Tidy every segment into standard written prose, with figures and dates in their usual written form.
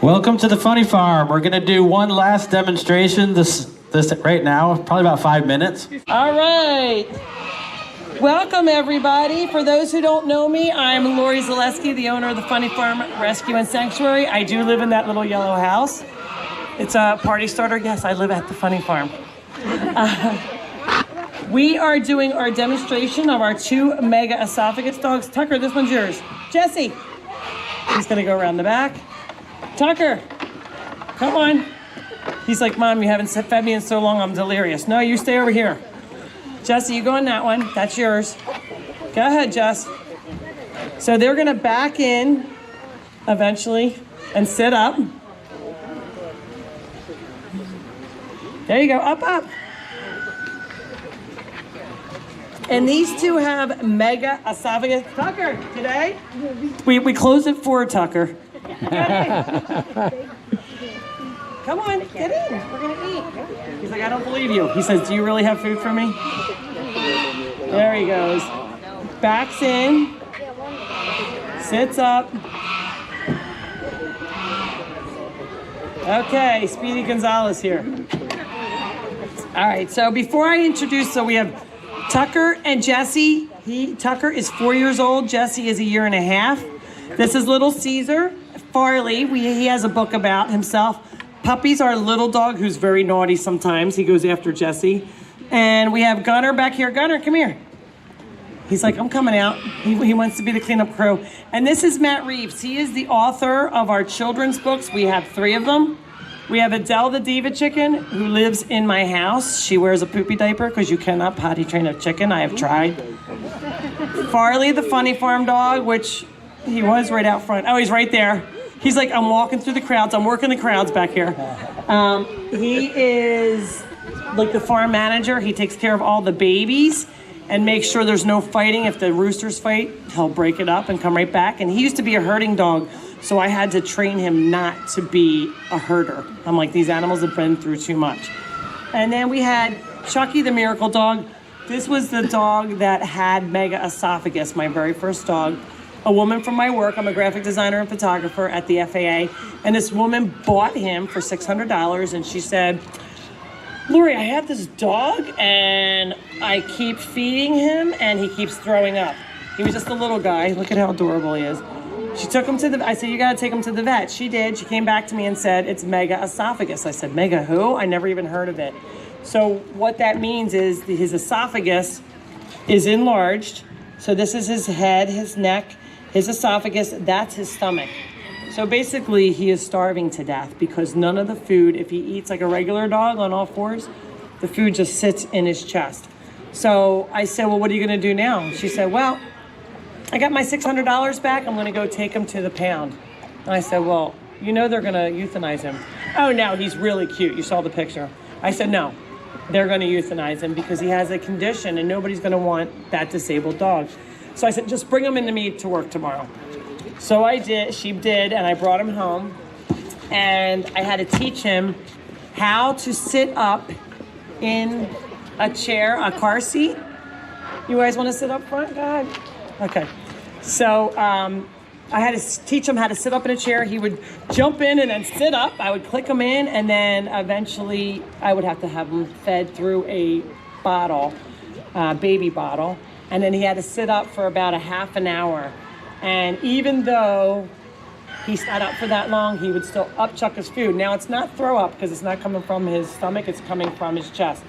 Welcome to the Funny Farm. We're going to do one last demonstration this right now, probably about 5 minutes. All right. Welcome, everybody. For those who don't know me, I'm Lori Zaleski, the owner of the Funny Farm Rescue and Sanctuary. I do live in that little yellow house. It's a party starter. Yes, I live at the Funny Farm. We are doing our demonstration of our 2 mega esophagus dogs. Tucker, this one's yours. Jesse, he's going to go around the back. Tucker, come on. He's like, Mom, you haven't fed me in so long, I'm delirious. No, you stay over here. Jesse, you go on that one. That's yours. Go ahead, Jess. So they're going to back in eventually and sit up. There you go, up. And these 2 have mega esophagus. Tucker, today, we close at 4, Tucker. Come on, get in. We're going to eat. He's like, I don't believe you. He says, do you really have food for me? There he goes. Backs in. Sits up. Okay, Speedy Gonzalez here. All right, so before I introduce, so we have Tucker and Jesse. Tucker is 4 years old. Jesse is 1.5 years. This is little Caesar Farley. He has a book about himself. Puppy's our little dog who's very naughty sometimes. He goes after Jesse. And we have Gunner back here. Gunner, come here. He's like, I'm coming out. He wants to be the cleanup crew. And this is Matt Reeves. He is the author of our children's books. We have 3 of them. We have Adele the Diva Chicken, who lives in my house. She wears a poopy diaper because you cannot potty train a chicken. I have tried. Farley the Funny Farm dog, which he was right out front. Oh, he's right there. He's like, I'm walking through the crowds. I'm working the crowds back here. He is like the farm manager. He takes care of all the babies and makes sure there's no fighting. If the roosters fight, he'll break it up and come right back. And he used to be a herding dog, so I had to train him not to be a herder. I'm like, these animals have been through too much. And then we had Chucky the Miracle Dog. This was the dog that had mega esophagus, my very first dog. A woman from my work, I'm a graphic designer and photographer at the FAA, and this woman bought him for $600, and she said, Lori, I have this dog, and I keep feeding him, and he keeps throwing up. He was just a little guy. Look at how adorable he is. She took him to I said, you gotta take him to the vet. She did. She came back to me and said, it's mega esophagus. I said, mega who? I never even heard of it. So what that means is his esophagus is enlarged. So this is his head, his neck, his esophagus, that's his stomach. So basically he is starving to death because none of the food, if he eats like a regular dog on all 4s, the food just sits in his chest. So I said, well, what are you gonna do now? She said, well, I got my $600 back. I'm gonna go take him to the pound. And I said, well, you know they're gonna euthanize him. Oh no, he's really cute. You saw the picture. I said, no, they're gonna euthanize him because he has a condition and nobody's gonna want that disabled dog. So I said, just bring him into me to work tomorrow. So I did, she did, and I brought him home. And I had to teach him how to sit up in a chair, a car seat. You guys want to sit up front? Go ahead. Okay. So I had to teach him how to sit up in a chair. He would jump in and then sit up. I would click him in, and then eventually I would have to have him fed through a bottle, baby bottle. And then he had to sit up for about a half an hour. And even though he sat up for that long, he would still upchuck his food. Now it's not throw up because it's not coming from his stomach, it's coming from his chest.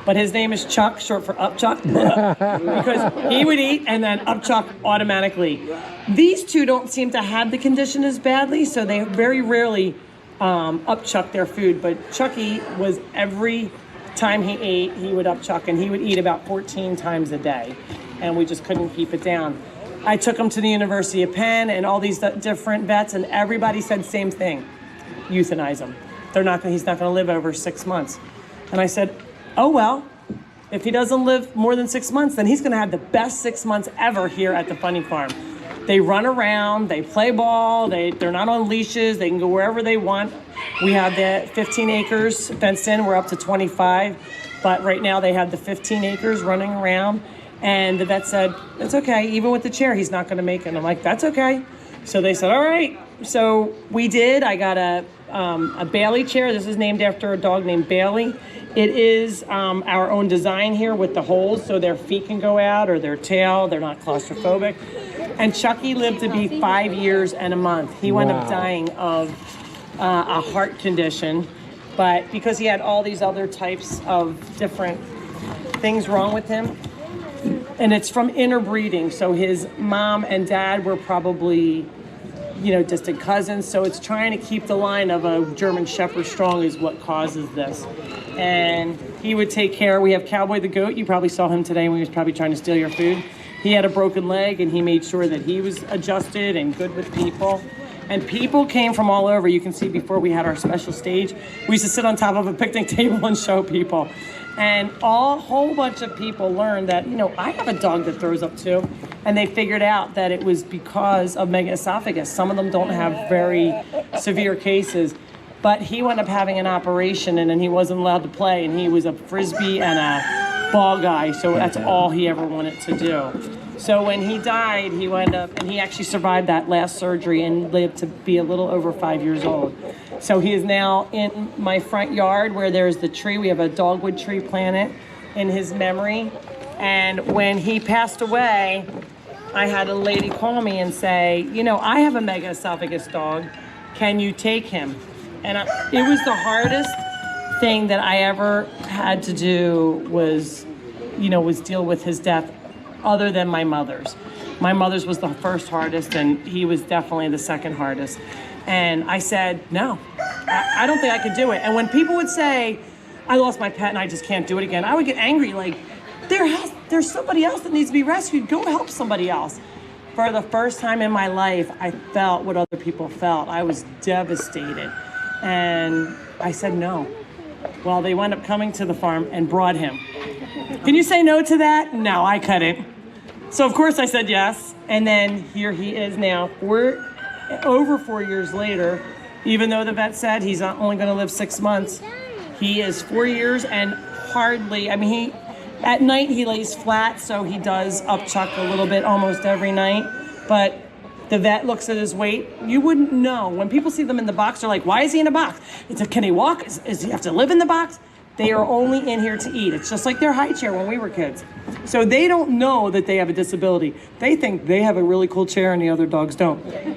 But his name is Chuck, short for upchuck, because he would eat and then upchuck automatically. These 2 don't seem to have the condition as badly, so they very rarely upchuck their food. But Chucky was every time he ate, he would upchuck, and he would eat about 14 times a day, and we just couldn't keep it down. I took him to the University of Penn and all these different vets, and everybody said the same thing: euthanize him. He's not going to live over 6 months. And I said, oh well, if he doesn't live more than 6 months, then he's going to have the best 6 months ever here at the Funny Farm. They run around, they play ball, they're not on leashes, they can go wherever they want. We have the 15 acres fenced in, we're up to 25, but right now they have the 15 acres running around. And the vet said, it's okay, even with the chair, he's not gonna make it. And I'm like, that's okay. So they said, all right, So we did. I got a Bailey chair. This is named after a dog named Bailey. It is our own design here with the holes so their feet can go out or their tail. They're not claustrophobic. And Chucky lived to be 5 years and a month. He wound up dying of a heart condition, but because he had all these other types of different things wrong with him, and it's from interbreeding. So his mom and dad were probably, distant cousins. So it's trying to keep the line of a German Shepherd strong is what causes this. And he would take care. We have Cowboy the goat. You probably saw him today when he was probably trying to steal your food. He had a broken leg, and he made sure that he was adjusted and good with people. And people came from all over. You can see before we had our special stage, we used to sit on top of a picnic table and show people. And a whole bunch of people learned that, I have a dog that throws up too. And they figured out that it was because of megaesophagus. Some of them don't have very severe cases. But he wound up having an operation, and then he wasn't allowed to play. And he was a Frisbee and a ball guy. So that's all he ever wanted to do. So when he died, he wound up, and he actually survived that last surgery and lived to be a little over 5 years old. So he is now in my front yard where there's the tree. We have a dogwood tree planted in his memory. And when he passed away, I had a lady call me and say, I have a megaesophagus dog. Can you take him? And it was the hardest thing that I ever had to do was deal with his death, other than my mother's. My mother's was the first hardest, and he was definitely the second hardest. And I said, no, I don't think I could do it. And when people would say, I lost my pet and I just can't do it again, I would get angry, like, there's somebody else that needs to be rescued. Go help somebody else. For the first time in my life, I felt what other people felt. I was devastated. And I said no. Well, they wound up coming to the farm and brought him. Can you say no to that? No, I couldn't. So of course I said yes. And then here he is now. We're over 4 years later, even though the vet said he's only going to live 6 months. He is 4 years and hardly, at night he lays flat, so he does upchuck a little bit almost every night. But the vet looks at his weight. You wouldn't know. When people see them in the box, they're like, why is he in a box? Can he walk? Does he have to live in the box? They are only in here to eat. It's just like their high chair when we were kids. So they don't know that they have a disability. They think they have a really cool chair and the other dogs don't.